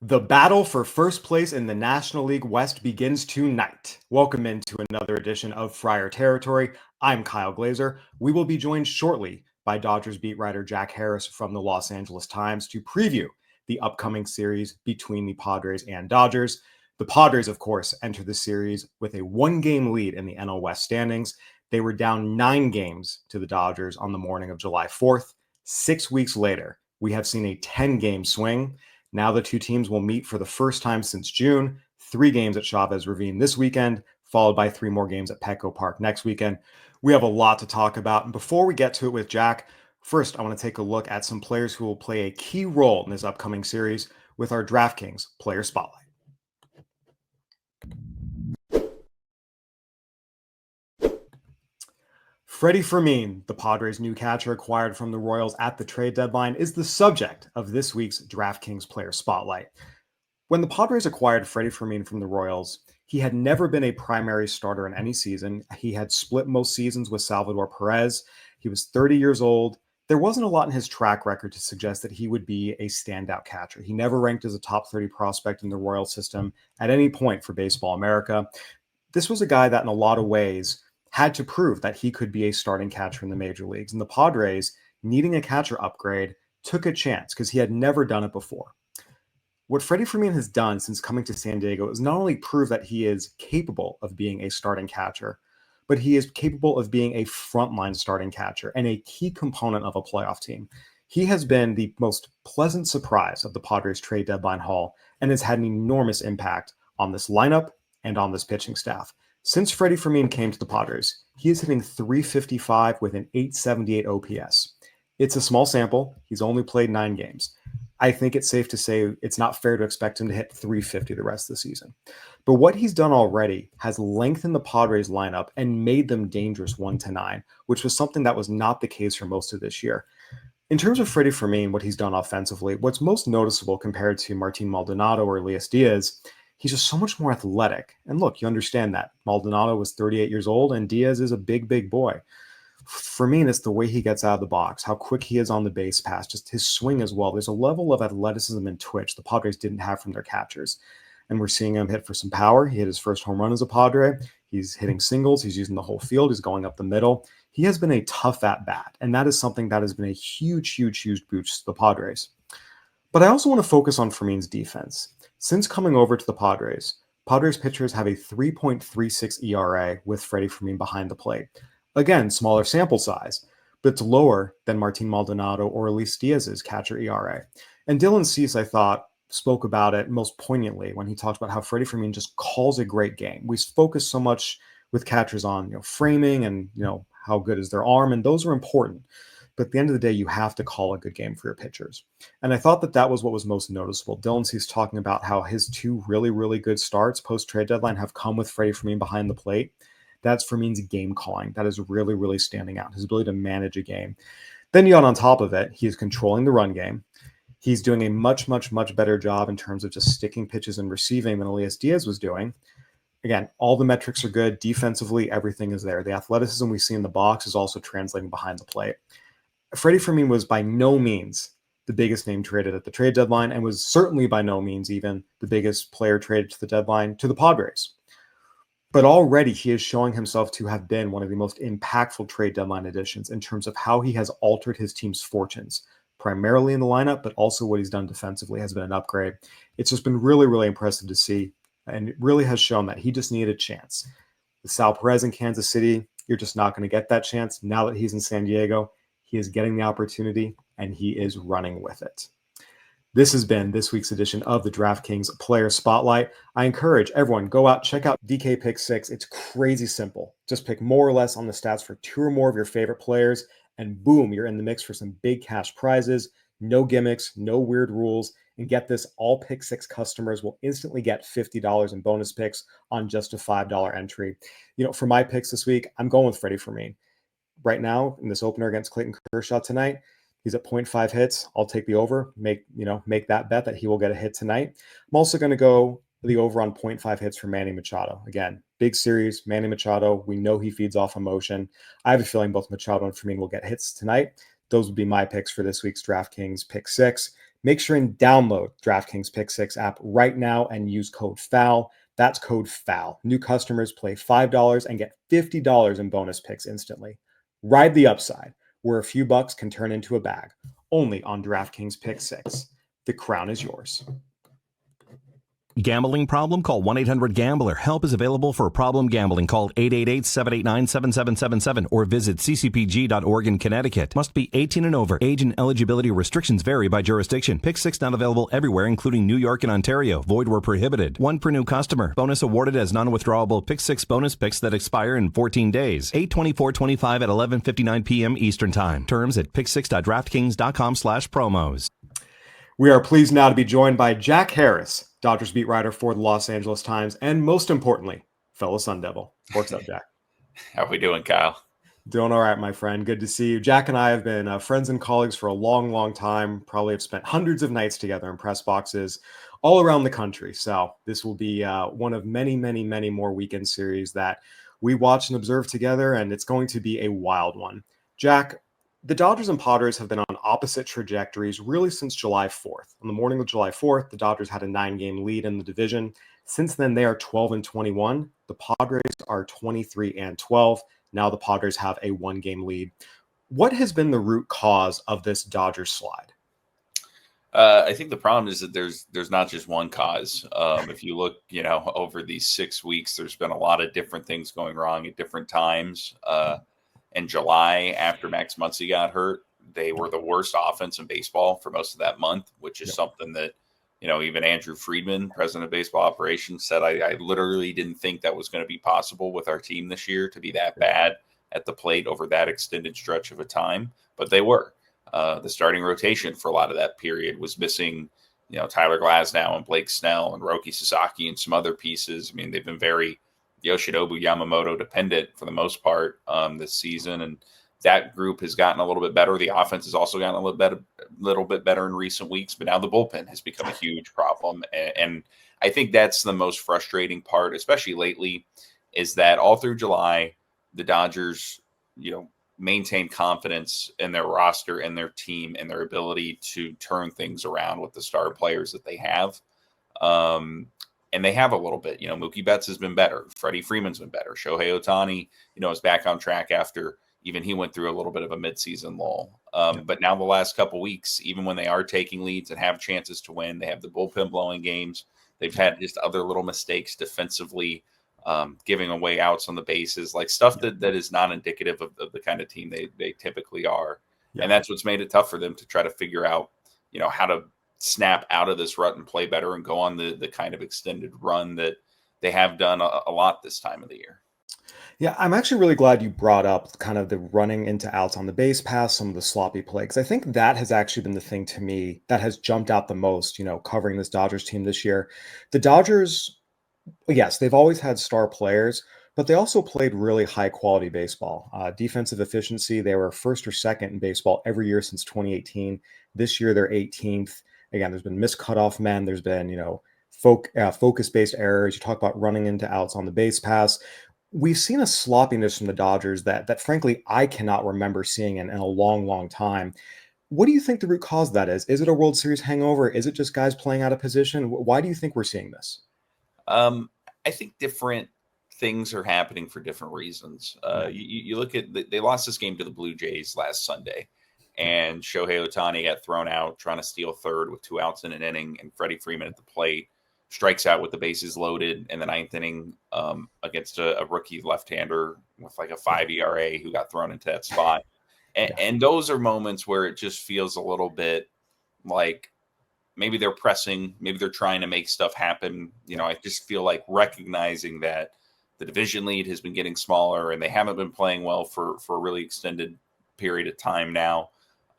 The battle for first place in the National League West begins tonight. Welcome into another edition of Friar Territory. I'm Kyle Glaser. We will be joined shortly by Dodgers beat writer Jack Harris from the Los Angeles Times to preview the upcoming series between the Padres and Dodgers. The Padres, of course, enter the series with a one-game lead in the NL West standings. They were down 9 games to the Dodgers on the morning of July 4th. 6 weeks later, we have seen a 10-game swing. Now the two teams will meet for the first time since June, 3 games at Chavez Ravine this weekend, followed by 3 more games at Petco Park next weekend. We have a lot to talk about. And before we get to it with Jack, first I want to take a look at some players who will play a key role in this upcoming series with our DraftKings Player Spotlight. Freddie Fermin, the Padres' new catcher acquired from the Royals at the trade deadline, is the subject of this week's DraftKings Player Spotlight. When the Padres acquired Freddie Fermin from the Royals, he had never been a primary starter in any season. He had split most seasons with Salvador Perez. He was 30 years old. There wasn't a lot in his track record to suggest that he would be a standout catcher. He never ranked as a top 30 prospect in the Royal system at any point for Baseball America. This was a guy that in a lot of ways had to prove that he could be a starting catcher in the major leagues. And the Padres, needing a catcher upgrade, took a chance because he had never done it before. What Freddie Fermin has done since coming to San Diego is not only prove that he is capable of being a starting catcher, but he is capable of being a frontline starting catcher and a key component of a playoff team. He has been the most pleasant surprise of the Padres trade deadline haul and has had an enormous impact on this lineup and on this pitching staff. Since Freddie Fermin came to the Padres, he is hitting .355 with an .878 OPS. It's a small sample. He's only played 9 games. I think it's safe to say it's not fair to expect him to hit .350 the rest of the season. But what he's done already has lengthened the Padres lineup and made them dangerous 1-9, which was something that was not the case for most of this year. In terms of Freddie Fermin, what he's done offensively, what's most noticeable compared to Martin Maldonado or Elias Diaz, he's just so much more athletic. And look, you understand that. Maldonado was 38 years old, and Diaz is a big, big boy. For me, it's the way he gets out of the box, how quick he is on the base pass, just his swing as well. There's a level of athleticism and twitch the Padres didn't have from their catchers. And we're seeing him hit for some power. He hit his first home run as a Padre. He's hitting singles. He's using the whole field. He's going up the middle. He has been a tough at bat, and that is something that has been a huge, huge, huge boost to the Padres. But I also want to focus on Fermin's defense. Since coming over to the Padres pitchers have a 3.36 ERA with Freddie Fermin behind the plate. Again, smaller sample size, but it's lower than Martin Maldonado or Elias Diaz's catcher ERA. And Dylan Cease, I thought, spoke about it most poignantly when he talked about how Freddie Fermin just calls a great game. We focus so much with catchers on framing and how good is their arm, and those are important. But at the end of the day, you have to call a good game for your pitchers. And I thought that was what was most noticeable. Dylan Cease talking about how his 2 really, really good starts post-trade deadline have come with Freddie Fermin behind the plate. That's Fermin's game calling. That is really, really standing out, his ability to manage a game. Then you got on top of it, he is controlling the run game. He's doing a much, much, much better job in terms of just sticking pitches and receiving than Elias Diaz was doing. Again, all the metrics are good. Defensively, everything is there. The athleticism we see in the box is also translating behind the plate. Freddie Fermin was by no means the biggest name traded at the trade deadline and was certainly by no means even the biggest player traded to the deadline to the Padres. But already he is showing himself to have been one of the most impactful trade deadline additions in terms of how he has altered his team's fortunes, primarily in the lineup, but also what he's done defensively has been an upgrade. It's just been really, really impressive to see, and it really has shown that he just needed a chance. With Sal Perez in Kansas City, you're just not going to get that chance. Now that he's in San Diego, he is getting the opportunity, and he is running with it. This has been this week's edition of the DraftKings Player Spotlight. I encourage everyone, go out, check out DK Pick Six. It's crazy simple. Just pick more or less on the stats for 2 or more of your favorite players, and boom, you're in the mix for some big cash prizes. No gimmicks, no weird rules. And get this, all Pick Six customers will instantly get $50 in bonus picks on just a $5 entry. For my picks this week, I'm going with Freddie Fermin. Right now, in this opener against Clayton Kershaw tonight, he's at 0.5 hits. I'll take the over, make that bet that he will get a hit tonight. I'm also going to go the over on 0.5 hits for Manny Machado. Again, big series, Manny Machado. We know he feeds off emotion. I have a feeling both Machado and Fermin will get hits tonight. Those would be my picks for this week's DraftKings Pick Six. Make sure and download DraftKings Pick Six app right now and use code FOUL. That's code FOUL. New customers play $5 and get $50 in bonus picks instantly. Ride the upside, where a few bucks can turn into a bag. Only on DraftKings Pick Six. The crown is yours. Gambling problem? Call 1-800-GAMBLER. Help is available for problem gambling. Call 888-789-7777 or visit ccpg.org in Connecticut. Must be 18 and over. Age and eligibility restrictions vary by jurisdiction. Pick Six not available everywhere, including New York and Ontario. Void where prohibited. One per new customer. Bonus awarded as non-withdrawable Pick Six bonus picks that expire in 14 days. 8/24/25 at 11:59 p.m. Eastern Time. Terms at picksix.draftkings.com/promos. We are pleased now to be joined by Jack Harris, Dodgers beat writer for the Los Angeles Times, and most importantly, fellow Sun Devil. What's up, Jack? How we doing, Kyle? Doing all right, my friend. Good to see you. Jack and I have been friends and colleagues for a long, long time. Probably have spent hundreds of nights together in press boxes all around the country. So this will be one of many, many, many more weekend series that we watch and observe together, and it's going to be a wild one. Jack, the Dodgers and Padres have been on opposite trajectories really since July 4th. On the morning of July 4th, the Dodgers had a 9-game lead in the division. Since then, they are 12-21. The Padres are 23-12. Now the Padres have a 1-game lead. What has been the root cause of this Dodgers slide? I think the problem is that there's not just one cause. If you look, over these 6 weeks, there's been a lot of different things going wrong at different times. In July, after Max Muncy got hurt, they were the worst offense in baseball for most of that month, which is something that, even Andrew Friedman, president of baseball operations, said, I literally didn't think that was going to be possible with our team this year to be that bad at the plate over that extended stretch of a time. But they were. The starting rotation for a lot of that period was missing, Tyler Glasnow and Blake Snell and Roki Sasaki and some other pieces. I mean, they've been very Yoshinobu Yamamoto dependent for the most part this season, and that group has gotten a little bit better. The offense has also gotten a little bit better in recent weeks, but now the bullpen has become a huge problem. And I think that's the most frustrating part, especially lately, is that all through July, the Dodgers, maintain confidence in their roster and their team and their ability to turn things around with the star players that they have. And they have a little bit, Mookie Betts has been better. Freddie Freeman's been better. Shohei Ohtani, is back on track after even he went through a little bit of a midseason lull. But now the last couple weeks, even when they are taking leads and have chances to win, they have the bullpen blowing games. They've had just other little mistakes defensively, giving away outs on the bases, like stuff that is not indicative of the kind of team they typically are. Yeah. And that's what's made it tough for them to try to figure out, how to snap out of this rut and play better and go on the kind of extended run that they have done a lot this time of the year. Yeah, I'm actually really glad you brought up kind of the running into outs on the base pass, some of the sloppy play, because I think that has actually been the thing to me that has jumped out the most, covering this Dodgers team this year. The Dodgers, yes, they've always had star players, but they also played really high quality baseball. Defensive efficiency, they were first or second in baseball every year since 2018. This year, they're 18th. Again, there's been missed cutoff men. There's been, focus-based errors. You talk about running into outs on the base pass. We've seen a sloppiness from the Dodgers that frankly, I cannot remember seeing in a long, long time. What do you think the root cause of that is? Is it a World Series hangover? Is it just guys playing out of position? Why do you think we're seeing this? I think different things are happening for different reasons. You look at, they lost this game to the Blue Jays last Sunday. And Shohei Ohtani got thrown out trying to steal third with 2 outs in an inning, and Freddie Freeman at the plate strikes out with the bases loaded in the 9th inning against a rookie left-hander with like a 5 ERA who got thrown into that spot. And those are moments where it just feels a little bit like maybe they're pressing, maybe they're trying to make stuff happen. I just feel like recognizing that the division lead has been getting smaller and they haven't been playing well for a really extended period of time now.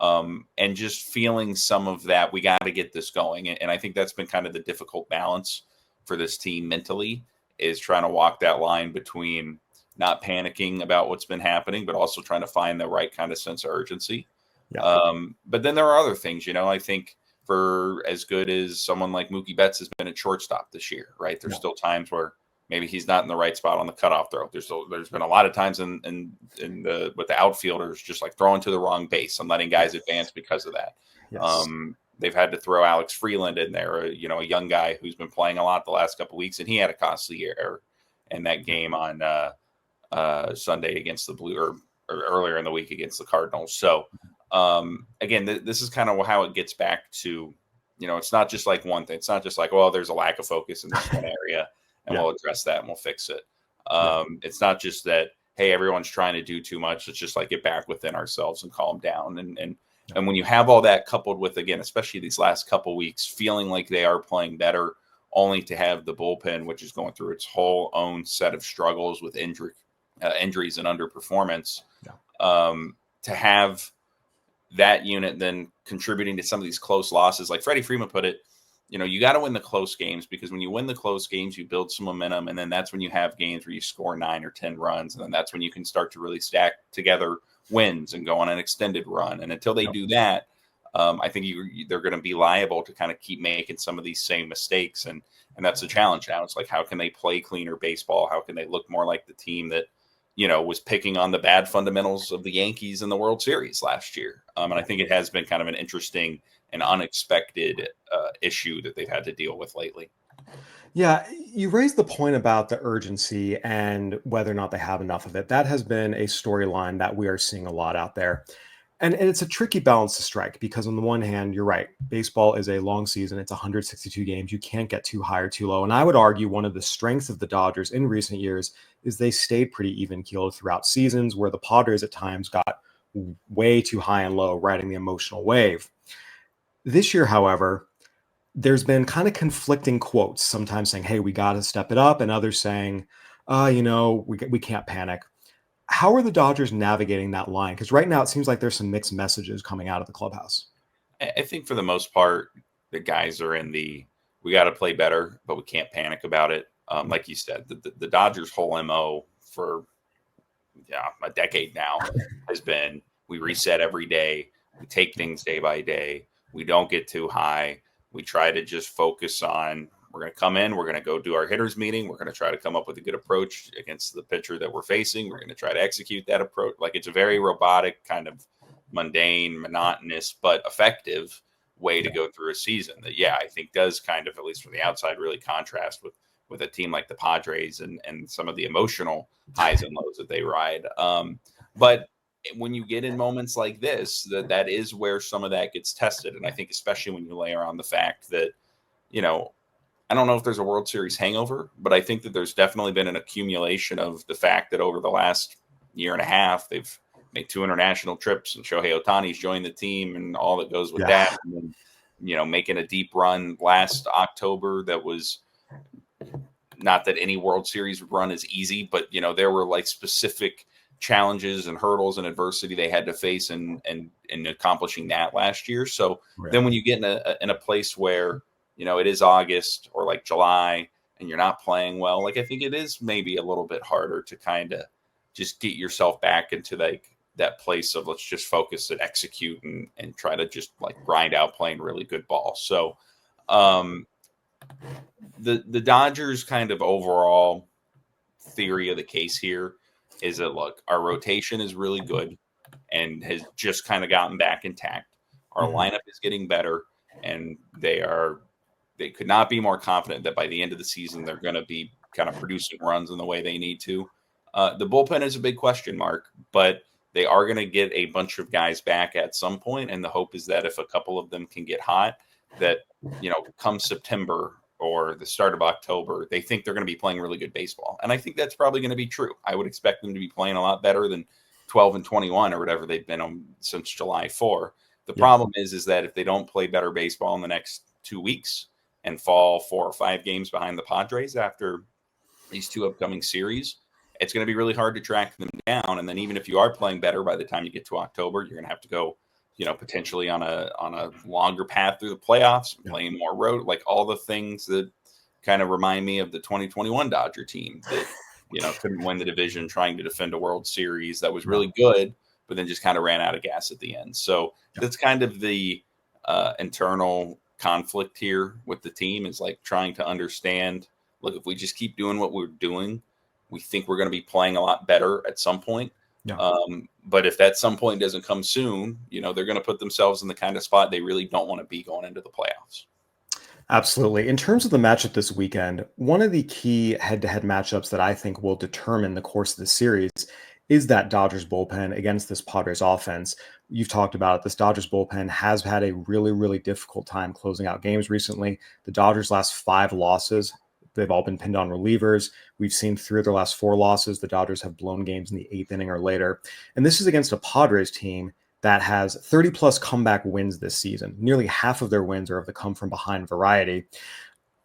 And just feeling some of that, we got to get this going. And I think that's been kind of the difficult balance for this team mentally, is trying to walk that line between not panicking about what's been happening, but also trying to find the right kind of sense of urgency. Yeah. But then there are other things, I think for as good as someone like Mookie Betts has been at shortstop this year, right? There's still times where maybe he's not in the right spot on the cutoff throw. There's been a lot of times with the outfielders just like throwing to the wrong base and letting guys advance because of that. Yes. they've had to throw Alex Freeland in there, a young guy who's been playing a lot the last couple of weeks, and he had a costly error in that game on Sunday against the Blue, or earlier in the week against the Cardinals. So again, this is kind of how it gets back to, it's not just like one thing. It's not just like, well, there's a lack of focus in this one area, and we'll address that and we'll fix it. It's not just that, hey, everyone's trying to do too much. It's just like get back within ourselves and calm down. And when you have all that coupled with, again, especially these last couple weeks, feeling like they are playing better, only to have the bullpen, which is going through its whole own set of struggles with injuries and underperformance, to have that unit then contributing to some of these close losses, like Freddie Freeman put it, you got to win the close games, because when you win the close games, you build some momentum. And then that's when you have games where you score 9 or 10 runs. And then that's when you can start to really stack together wins and go on an extended run. And until they do that, I think they're going to be liable to kind of keep making some of these same mistakes. And that's the challenge now. It's like, how can they play cleaner baseball? How can they look more like the team that, was picking on the bad fundamentals of the Yankees in the World Series last year? And I think it has been kind of an interesting and unexpected issue that they've had to deal with lately. Yeah, you raised the point about the urgency and whether or not they have enough of it. That has been a storyline that we are seeing a lot out there. And it's a tricky balance to strike, because on the one hand, you're right. Baseball is a long season. It's 162 games. You can't get too high or too low. And I would argue one of the strengths of the Dodgers in recent years is they stayed pretty even keeled throughout seasons, where the Padres at times got way too high and low, riding the emotional wave. This year, however, there's been kind of conflicting quotes, sometimes saying, hey, we got to step it up, and others saying, we can't panic. How are the Dodgers navigating that line? Because right now it seems like there's some mixed messages coming out of the clubhouse. I think for the most part, the guys are in we got to play better, but we can't panic about it. Like you said, the Dodgers' whole MO for a decade now has been, we reset every day. We take things day by day. We don't get too high. We try to just focus on, we're going to come in, we're going to go do our hitters meeting. We're going to try to come up with a good approach against the pitcher that we're facing. We're going to try to execute that approach. Like, it's a very robotic, kind of mundane, monotonous, but effective way to go through a season that, I think does kind of, at least from the outside, really contrast with a team like the Padres and some of the emotional highs and lows that they ride. But when you get in moments like this, that is where some of that gets tested. And I think especially when you layer on the fact that, I don't know if there's a World Series hangover, but I think that there's definitely been an accumulation of the fact that over the last year and a half, they've made 2 international trips, and Shohei Ohtani's joined the team and all that goes with that. And then, making a deep run last October that was, not that any World Series run is easy, but, there were like specific challenges and hurdles and adversity they had to face in accomplishing that last year. So then when you get in a place where, it is August or like July and you're not playing well, like, I think it is maybe a little bit harder to kind of just get yourself back into like that place of, let's just focus and execute and try to just like grind out playing really good ball. So the Dodgers kind of overall theory of the case here is that, look, our rotation is really good and has just kind of gotten back intact. Our lineup is getting better, and they could not be more confident that by the end of the season, they're going to be kind of producing runs in the way they need to. The bullpen is a big question mark, but they are going to get a bunch of guys back at some point. And the hope is that if a couple of them can get hot, that, come September or the start of October, they think they're going to be playing really good baseball. And I think that's probably going to be true. I would expect them to be playing a lot better than 12-21 or whatever they've been on since July 4. The problem is that if they don't play better baseball in the next 2 weeks and fall 4 or 5 games behind the Padres after these 2 upcoming series, it's going to be really hard to track them down. And then even if you are playing better by the time you get to October, you're going to have to go, potentially on a longer path through the playoffs, playing more road, like all the things that kind of remind me of the 2021 Dodger team that, couldn't win the division, trying to defend a World Series that was really good, but then just kind of ran out of gas at the end. So that's kind of the internal conflict here with the team, is like trying to understand, look, if we just keep doing what we're doing, we think we're going to be playing a lot better at some point. Yeah. But if that some point doesn't come soon, they're going to put themselves in the kind of spot they really don't want to be going into the playoffs. Absolutely. In terms of the matchup this weekend, one of the key head-to-head matchups that I think will determine the course of the series is that Dodgers bullpen against this Padres offense. You've talked about it. This Dodgers bullpen has had a really, really difficult time closing out games recently. The Dodgers' last 5 losses, they've all been pinned on relievers. We've seen 3 of their last 4 losses. The Dodgers have blown games in the 8th inning or later. And this is against a Padres team that has 30 plus comeback wins this season. Nearly half of their wins are of the come from behind variety.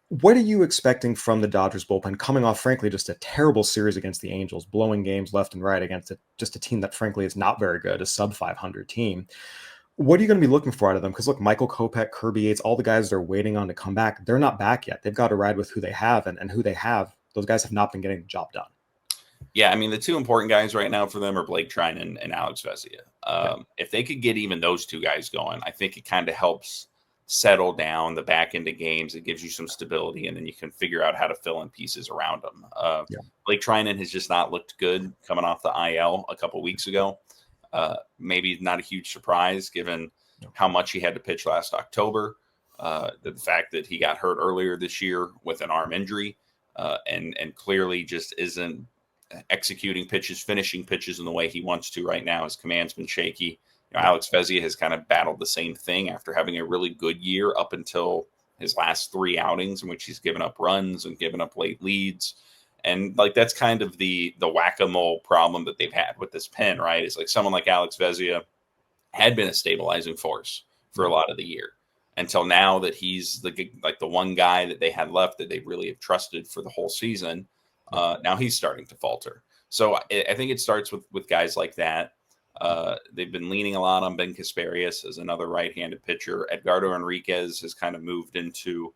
What are you expecting from the Dodgers bullpen coming off, frankly, just a terrible series against the Angels, blowing games left and right against just a team that, frankly, is not very good, a sub 500 team? What are you going to be looking for out of them? Because look, Michael Kopech, Kirby Yates, all the guys they're waiting on to come back, they're not back yet. They've got to ride with who they have, and who they have, those guys have not been getting the job done. Yeah, I mean, the 2 important guys right now for them are Blake Trinan and Alex Vezia. If they could get even those 2 guys going, I think it kind of helps settle down the back end of games. It gives you some stability, and then you can figure out how to fill in pieces around them. Blake Trinan has just not looked good coming off the IL a couple weeks ago. Maybe not a huge surprise given how much he had to pitch last October. The fact that he got hurt earlier this year with an arm injury, and clearly just isn't executing pitches, finishing pitches in the way he wants to right now. His command's been shaky. Alex Vezia has kind of battled the same thing after having a really good year up until his last 3 outings in which he's given up runs and given up late leads. And like, that's kind of the whack-a-mole problem that they've had with this pen, right? It's like someone like Alex Vezia had been a stabilizing force for a lot of the year until now that he's the one guy that they had left that they really have trusted for the whole season. Now he's starting to falter. So I think it starts with guys like that. They've been leaning a lot on Ben Casparius as another right-handed pitcher. Edgardo Enriquez has kind of moved into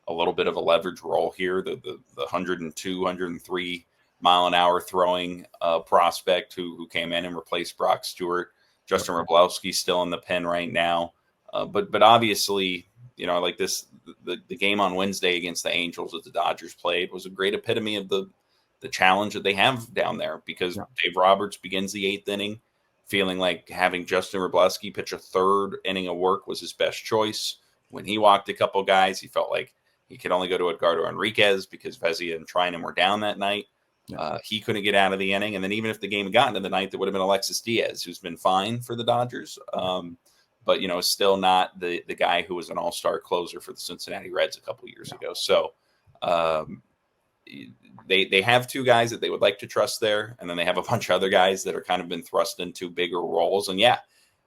a little bit of a leverage role here. The 102, 103 mile an hour throwing prospect who came in and replaced Brock Stewart. Justin Wroblewski's still in the pen right now. But obviously, like this, the game on Wednesday against the Angels that the Dodgers played was a great epitome of the challenge that they have down there, because Dave Roberts begins the 8th inning feeling like having Justin Wroblewski pitch a 3rd inning of work was his best choice. When he walked a couple guys, he felt like he could only go to Edgardo Enriquez because Vezia and Trinan were down that night. He couldn't get out of the inning. And then even if the game had gotten to the ninth, it would have been Alexis Diaz, who's been fine for the Dodgers. But, still not the guy who was an all-star closer for the Cincinnati Reds a couple years ago. So they have 2 guys that they would like to trust there. And then they have a bunch of other guys that are kind of been thrust into bigger roles. And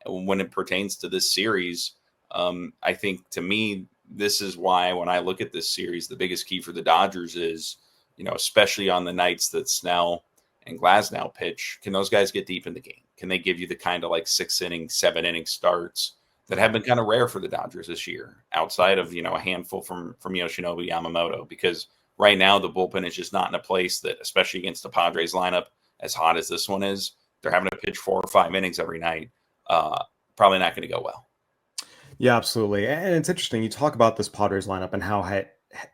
when it pertains to this series, I think to me, this is why when I look at this series, the biggest key for the Dodgers is, especially on the nights that Snell and Glasnow pitch, can those guys get deep in the game? Can they give you the kind of like 6 inning, 7 inning starts that have been kind of rare for the Dodgers this year, outside of, a handful from Yoshinobu Yamamoto? Because right now the bullpen is just not in a place that, especially against the Padres lineup, as hot as this one is, they're having to pitch 4 or 5 innings every night. Probably not going to go well. Yeah, absolutely. And it's interesting. You talk about this Padres lineup and how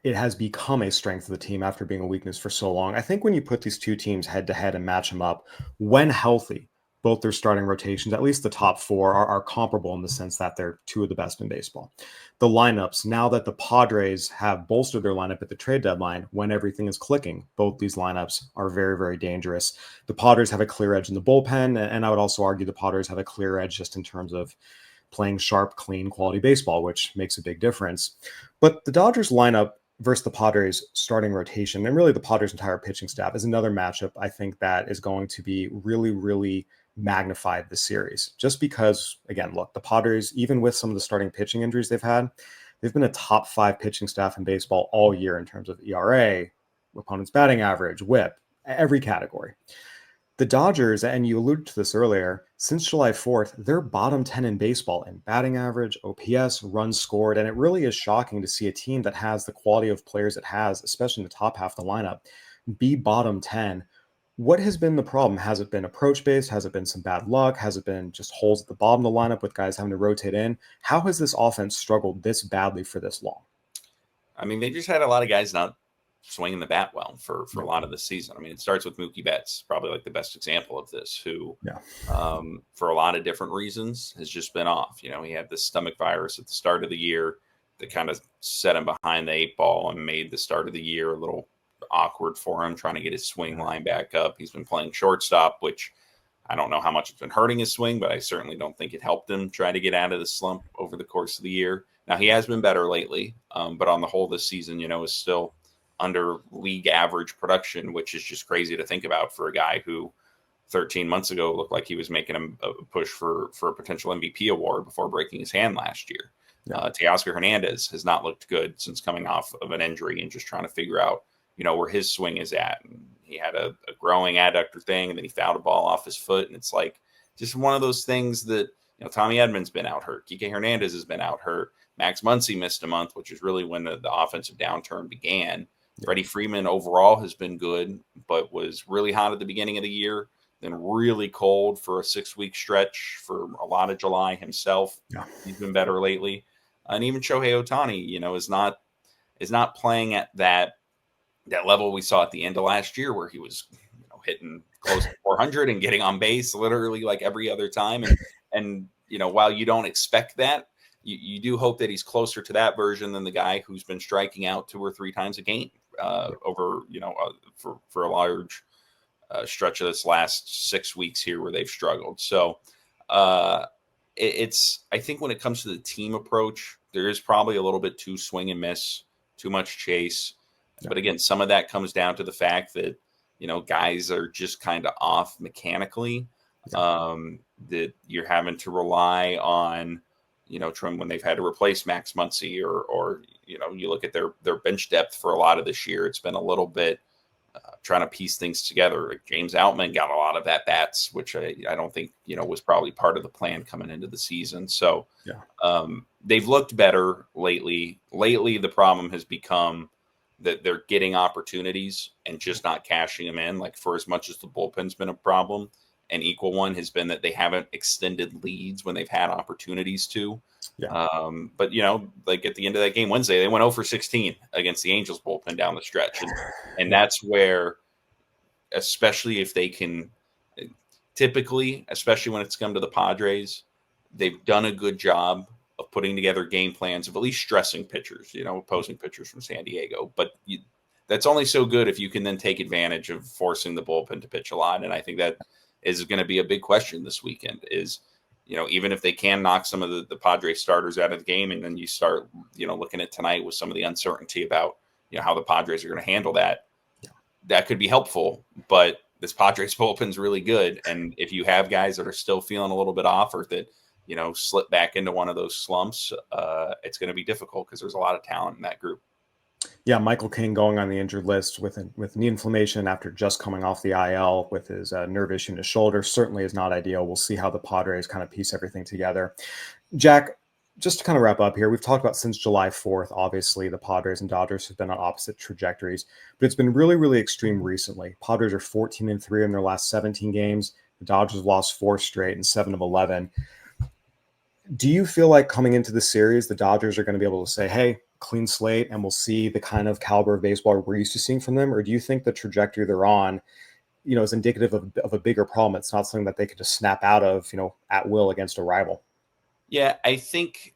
it has become a strength of the team after being a weakness for so long. I think when you put these 2 teams head to head and match them up, when healthy, both their starting rotations, at least the top 4, are comparable in the sense that they're 2 of the best in baseball. The lineups, now that the Padres have bolstered their lineup at the trade deadline, when everything is clicking, both these lineups are very, very dangerous. The Padres have a clear edge in the bullpen, and I would also argue the Padres have a clear edge just in terms of playing sharp, clean, quality baseball, which makes a big difference. But the Dodgers lineup versus the Padres starting rotation, and really the Padres entire pitching staff, is another matchup I think that is going to be really, really magnified this series. Just because, again, look, the Padres, even with some of the starting pitching injuries they've had, they've been a top 5 pitching staff in baseball all year in terms of ERA, opponent's batting average, whip, every category. The Dodgers, and you alluded to this earlier, since July 4th, they're bottom 10 in baseball in batting average, OPS, runs scored, and it really is shocking to see a team that has the quality of players it has, especially in the top half of the lineup, be bottom 10. What has been the problem? Has it been approach-based? Has it been some bad luck? Has it been just holes at the bottom of the lineup with guys having to rotate in? How has this offense struggled this badly for this long? I mean, they just had a lot of guys not swinging the bat well for a lot of the season. I mean, it starts with Mookie Betts, probably like the best example of this, who for a lot of different reasons has just been off. You know, he had this stomach virus at the start of the year that kind of set him behind the 8 ball and made the start of the year a little awkward for him, trying to get his swing line back up. He's been playing shortstop, which I don't know how much it's been hurting his swing, but I certainly don't think it helped him try to get out of the slump over the course of the year. Now, he has been better lately, but on the whole this season, is still under league average production, which is just crazy to think about for a guy who 13 months ago looked like he was making a push for a potential MVP award before breaking his hand last year. Teoscar Hernandez has not looked good since coming off of an injury and just trying to figure out, where his swing is at. And he had a growing adductor thing, and then he fouled a ball off his foot. And it's like just one of those things that, Tommy Edmonds been out hurt. Kike Hernandez has been out hurt. Max Muncy missed a month, which is really when the offensive downturn began. Freddie Freeman overall has been good, but was really hot at the beginning of the year, then really cold for a 6-week stretch for a lot of July himself. He's been better lately. And even Shohei Ohtani, is not playing at that level we saw at the end of last year, where he was hitting close to 400 and getting on base literally like every other time. And while you don't expect that, you do hope that he's closer to that version than the guy who's been striking out 2 or 3 times a game over for a large stretch of this last 6 weeks here where they've struggled. So it's I think when it comes to the team approach, there is probably a little bit too swing and miss, too much chase. But again, some of that comes down to the fact that, guys are just kind of off mechanically, that you're having to rely on, when they've had to replace Max Muncy or you look at their bench depth for a lot of this year, it's been a little bit trying to piece things together. Like James Outman got a lot of at-bats, which I don't think, was probably part of the plan coming into the season. So they've looked better lately. Lately, the problem has become that they're getting opportunities and just not cashing them in. Like, for as much as the bullpen's been a problem, an equal one has been that they haven't extended leads when they've had opportunities to. But, like at the end of that game Wednesday, they went 0 for 16 against the Angels bullpen down the stretch. And that's where, especially if they can, typically, especially when it's come to the Padres, they've done a good job of putting together game plans of at least stressing pitchers, opposing pitchers from San Diego. But that's only so good if you can then take advantage of forcing the bullpen to pitch a lot. And I think that is going to be a big question this weekend is, even if they can knock some of the Padres starters out of the game, and then you start, looking at tonight with some of the uncertainty about, how the Padres are going to handle that, that could be helpful. But this Padres bullpen's really good. And if you have guys that are still feeling a little bit off or that, slip back into one of those slumps, it's going to be difficult because there's a lot of talent in that group. Yeah, Michael King going on the injured list with knee inflammation after just coming off the IL with his nerve issue in his shoulder certainly is not ideal. We'll see how the Padres kind of piece everything together. Jack, just to kind of wrap up here, we've talked about since July 4th, obviously the Padres and Dodgers have been on opposite trajectories, but it's been really, really extreme recently. Padres are 14-3 in their last 17 games. The Dodgers have lost 4 straight and 7 of 11. Do you feel like coming into the series, the Dodgers are going to be able to say, hey, clean slate, and we'll see the kind of caliber of baseball we're used to seeing from them? Or do you think the trajectory they're on, is indicative of a bigger problem? It's not something that they could just snap out of, at will against a rival. Yeah, I think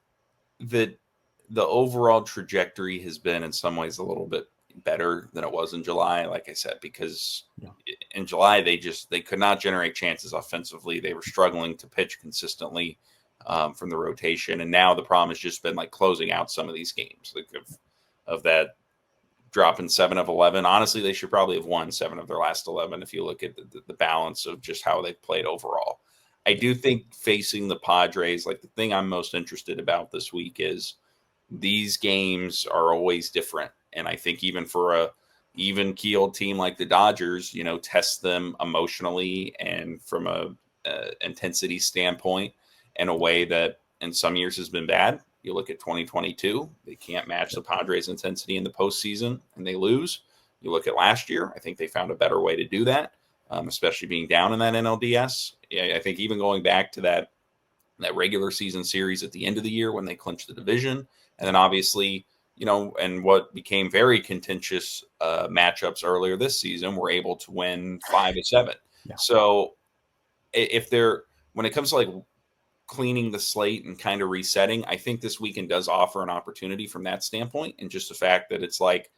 that the overall trajectory has been in some ways a little bit better than it was in July, like I said, because in July, they could not generate chances offensively. They were struggling to pitch consistently from the rotation. And now the problem has just been like closing out some of these games, like of that dropping 7 of 11. Honestly, they should probably have won 7 of their last 11 if you look at the balance of just how they've played overall. I do think facing the Padres, like the thing I'm most interested about this week is these games are always different. And I think even for a even-keeled team like the Dodgers, test them emotionally and from a intensity standpoint in a way that in some years has been bad. You look at 2022, they can't match the Padres' intensity in the postseason and they lose. You look at last year, I think they found a better way to do that, especially being down in that NLDS. I think even going back to that regular season series at the end of the year when they clinched the division, and then obviously and what became very contentious matchups earlier this season were able to win 5-7. Yeah. So when it comes to like cleaning the slate and kind of resetting, I think this weekend does offer an opportunity from that standpoint. And just the fact that it's like,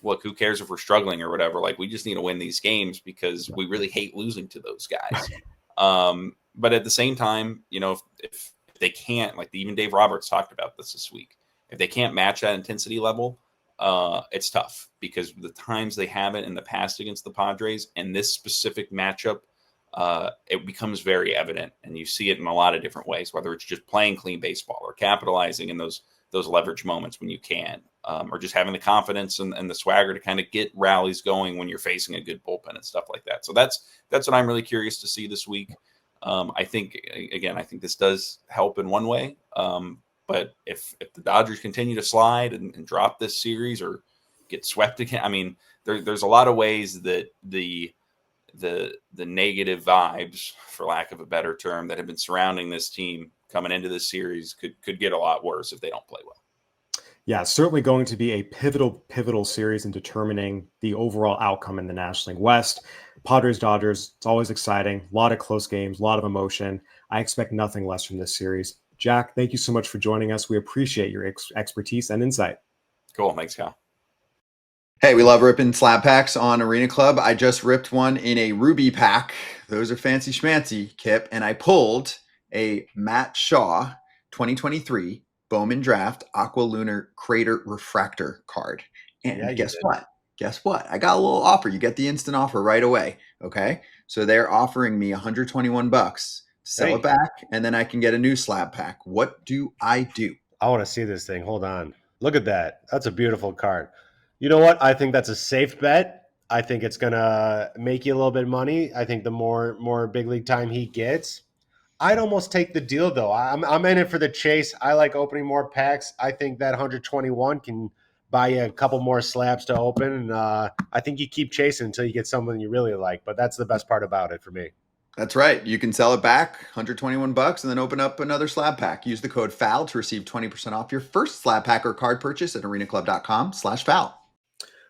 look, who cares if we're struggling or whatever? Like, we just need to win these games because we really hate losing to those guys. But at the same time, if they can't, like even Dave Roberts talked about this week, if they can't match that intensity level, it's tough because the times they have it in the past against the Padres and this specific matchup, it becomes very evident, and you see it in a lot of different ways, whether it's just playing clean baseball or capitalizing in those leverage moments when you can, or just having the confidence and the swagger to kind of get rallies going when you're facing a good bullpen and stuff like that. So that's what I'm really curious to see this week. I think this does help in one way. But if the Dodgers continue to slide and drop this series or get swept again, I mean, there's a lot of ways that the negative vibes, for lack of a better term, that have been surrounding this team coming into this series could get a lot worse if they don't play well. Yeah, certainly going to be a pivotal series in determining the overall outcome in the National League West. Padres, Dodgers, it's always exciting. A lot of close games, a lot of emotion. I expect nothing less from this series. Jack, thank you so much for joining us. We appreciate your expertise and insight. Cool. Thanks, Kyle. Hey, we love ripping slab packs on Arena Club. I just ripped one in a Ruby pack. Those are fancy schmancy, Kip. And I pulled a Matt Shaw 2023 Bowman Draft Aqua Lunar Crater Refractor card. And guess what? I got a little offer. You get the instant offer right away. Okay. So they're offering me $121 to sell it back, and then I can get a new slab pack. What do I do? I want to see this thing. Hold on. Look at that. That's a beautiful card. You know what? I think that's a safe bet. I think it's going to make you a little bit of money. I think the more big league time he gets, I'd almost take the deal, though. I'm in it for the chase. I like opening more packs. I think that 121 can buy you a couple more slabs to open. And I think you keep chasing until you get something you really like. But that's the best part about it for me. That's right. You can sell it back, $121, and then open up another slab pack. Use the code FOUL to receive 20% off your first slab pack or card purchase at arenaclub.com/foul.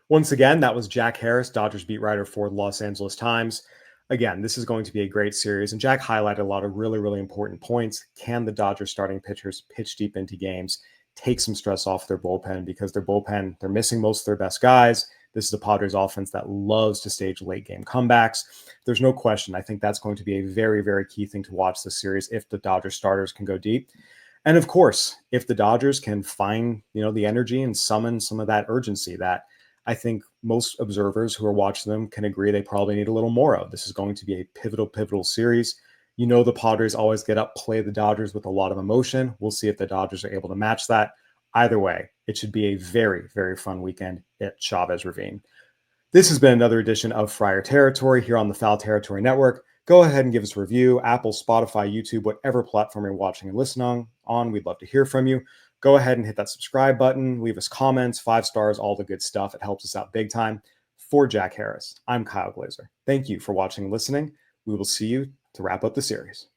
Once again, that was Jack Harris, Dodgers beat writer for the Los Angeles Times. Again, this is going to be a great series, and Jack highlighted a lot of really, really important points. Can the Dodgers starting pitchers pitch deep into games, take some stress off their bullpen, because their bullpen, they're missing most of their best guys. This is a Padres offense that loves to stage late game comebacks. There's no question. I think that's going to be a very, very key thing to watch this series if the Dodgers starters can go deep. And of course, if the Dodgers can find, the energy and summon some of that urgency that I think most observers who are watching them can agree they probably need a little more of. This is going to be a pivotal series. The Padres always get up, play the Dodgers with a lot of emotion. We'll see if the Dodgers are able to match that. Either way, it should be a very, very fun weekend at Chavez Ravine. This has been another edition of Friar Territory here on the Foul Territory Network. Go ahead and give us a review, Apple, Spotify, YouTube, whatever platform you're watching and listening on. We'd love to hear from you. Go ahead and hit that subscribe button. Leave us comments, 5 stars, all the good stuff. It helps us out big time. For Jack Harris, I'm Kyle Glaser. Thank you for watching and listening. We will see you to wrap up the series.